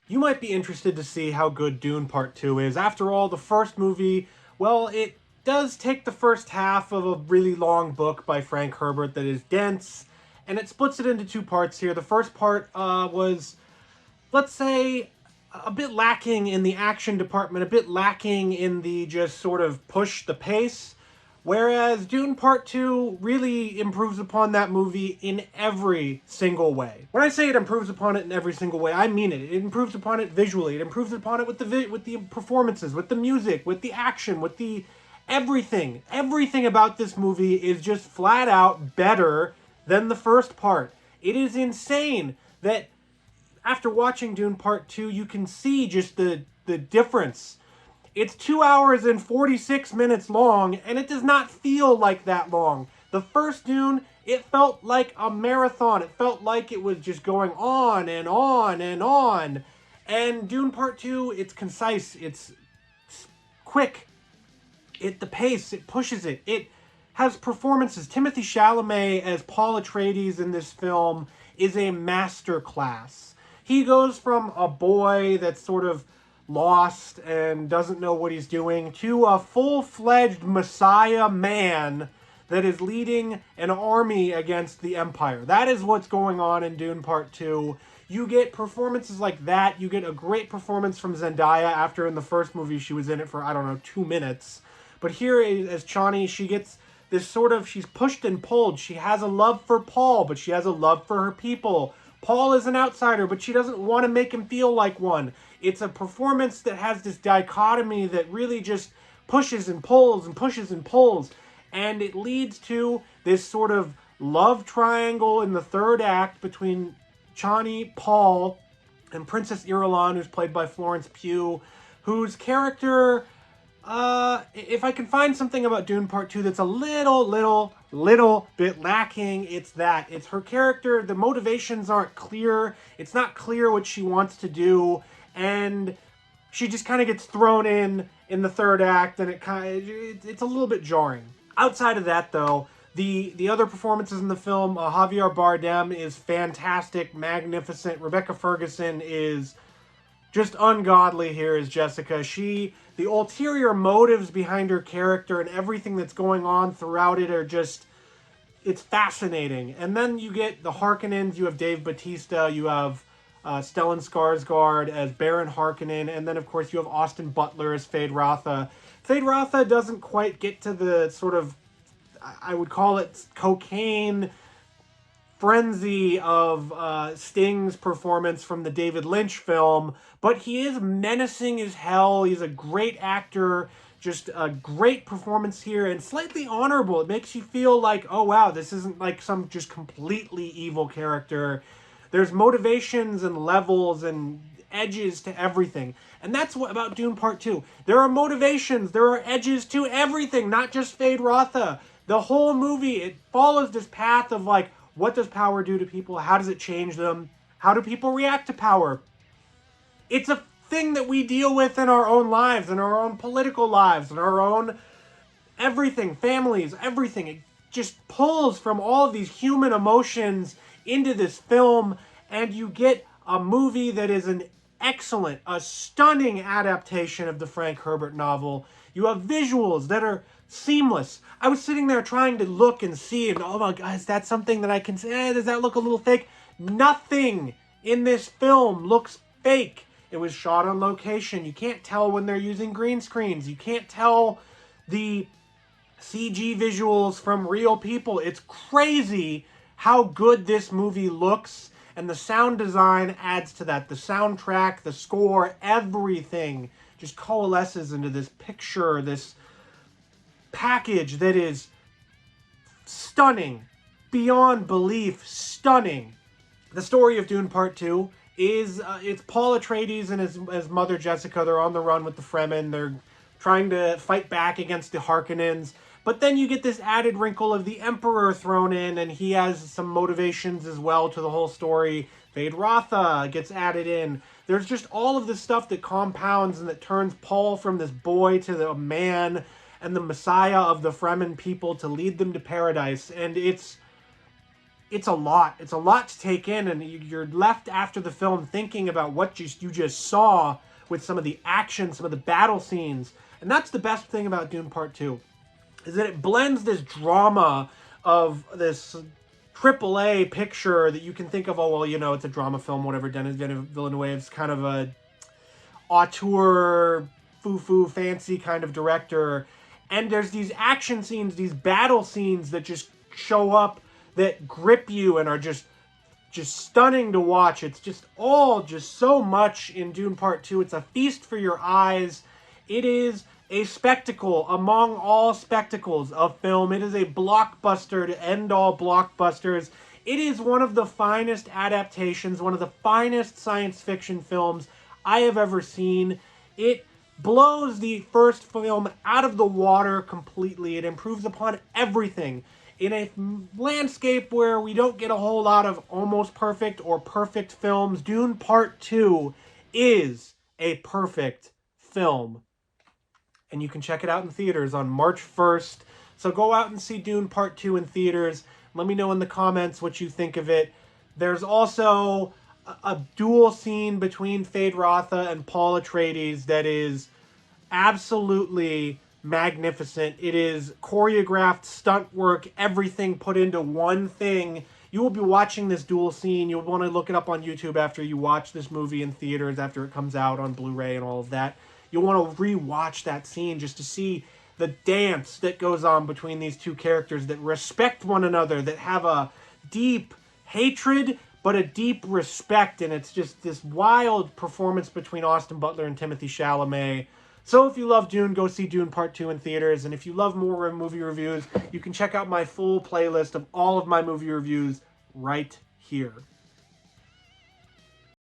You might be interested to see how good Dune Part 2 is. After all, the first movie, well, it does take the first half of a really long book by Frank Herbert that is dense, and it splits it into two parts here. The first part was, let's say, a bit lacking in the action department, a bit lacking in the just sort of push the pace. Whereas Dune Part 2 really improves upon that movie in every single way. When I say it improves upon it in every single way, I mean it. It improves upon it visually. It improves upon it with the performances, with the music, with the action, with the everything. Everything about this movie is just flat out better than the first part. It is insane that after watching Dune Part 2, you can see just the difference. It's 2 hours and 46 minutes long, and it does not feel like that long. The first Dune, it felt like a marathon. It felt like it was just going on and on and on. And Dune Part 2, it's concise, it's quick. The pace, it pushes it. It has performances. Timothée Chalamet as Paul Atreides in this film is a masterclass. He goes from a boy that's sort of lost and doesn't know what he's doing to a full-fledged Messiah man that is leading an army against the Empire. That is what's going on in Dune Part 2. You get performances like that. You get a great performance from Zendaya after in the first movie she was in it for, I don't know, 2 minutes. But here as Chani, she gets this sort of, she's pushed and pulled. She has a love for Paul, but she has a love for her people. Paul is an outsider, but she doesn't want to make him feel like one. It's a performance that has this dichotomy that really just pushes and pulls and pushes and pulls. And it leads to this sort of love triangle in the third act between Chani, Paul, and Princess Irulan, who's played by Florence Pugh, whose character, if I can find something about Dune Part 2 that's a little bit lacking, it's that. It's her character, the motivations aren't clear, it's not clear what she wants to do, and she just kind of gets thrown in the third act, and it's a little bit jarring. Outside of that, though, the other performances in the film, Javier Bardem is fantastic, magnificent. Rebecca Ferguson is just ungodly here as Jessica. The ulterior motives behind her character and everything that's going on throughout it are just, it's fascinating. And then you get the Harkonnens, you have Dave Bautista, you have Stellan Skarsgård as Baron Harkonnen, and then of course you have Austin Butler as Feyd-Rautha. Feyd-Rautha doesn't quite get to the sort of, I would call it cocaine frenzy of Sting's performance from the David Lynch film, but he is menacing as hell. He's a great actor, just a great performance here, and slightly honorable. It makes you feel like, oh wow, this isn't like some just completely evil character. There's motivations and levels and edges to everything. And that's what about Dune Part 2. There are motivations, there are edges to everything, not just Feyd-Rautha. The whole movie, it follows this path of like, what does power do to people? How does it change them? How do people react to power? It's a thing that we deal with in our own lives, in our own political lives, in our own everything, families, everything. It just pulls from all of these human emotions into this film, and you get a movie that is an excellent, a stunning adaptation of the Frank Herbert novel. You have visuals that are seamless. I was sitting there trying to look and see, and oh my god, is that something that I can say? Does that look a little fake? Nothing in this film looks fake. It was shot on location. You can't tell when they're using green screens. You can't tell the CG visuals from real people. It's crazy how good this movie looks, and the sound design adds to that. The soundtrack, the score, everything just coalesces into this picture, this package that is stunning, beyond belief, stunning. The story of Dune Part 2 is, it's Paul Atreides and his mother Jessica. They're on the run with the Fremen. They're trying to fight back against the Harkonnens. But then you get this added wrinkle of the Emperor thrown in, and he has some motivations as well to the whole story. Feyd-Rautha gets added in. There's just all of this stuff that compounds and that turns Paul from this boy to the man and the Messiah of the Fremen people to lead them to paradise. And it's it's a lot. It's a lot to take in, and you're left after the film thinking about what you just saw with some of the action, some of the battle scenes. And that's the best thing about Dune Part 2, is that it blends this drama of this AAA picture that you can think of, oh, well, you know, it's a drama film, whatever. Denis Villeneuve's kind of a auteur, foo-foo, fancy kind of director. And there's these action scenes, these battle scenes that just show up, that grip you and are just stunning to watch. It's just all just so much in Dune Part 2. It's a feast for your eyes. It is a spectacle among all spectacles of film. It is a blockbuster to end all blockbusters. It is one of the finest adaptations, one of the finest science fiction films I have ever seen. It blows the first film out of the water completely. It improves upon everything. In a landscape where we don't get a whole lot of almost perfect or perfect films, Dune Part 2 is a perfect film. And you can check it out in theaters on March 1st. So go out and see Dune Part 2 in theaters. Let me know in the comments what you think of it. There's also a duel scene between Feyd-Rautha and Paul Atreides that is absolutely magnificent. It is choreographed, stunt work, everything put into one thing. You will be watching this duel scene. You'll want to look it up on YouTube after you watch this movie in theaters, after it comes out on Blu-ray and all of that. You'll want to re-watch that scene just to see the dance that goes on between these two characters that respect one another, that have a deep hatred, but a deep respect. And it's just this wild performance between Austin Butler and Timothée Chalamet. So if you love Dune, go see Dune Part 2 in theaters. And if you love more movie reviews, you can check out my full playlist of all of my movie reviews right here.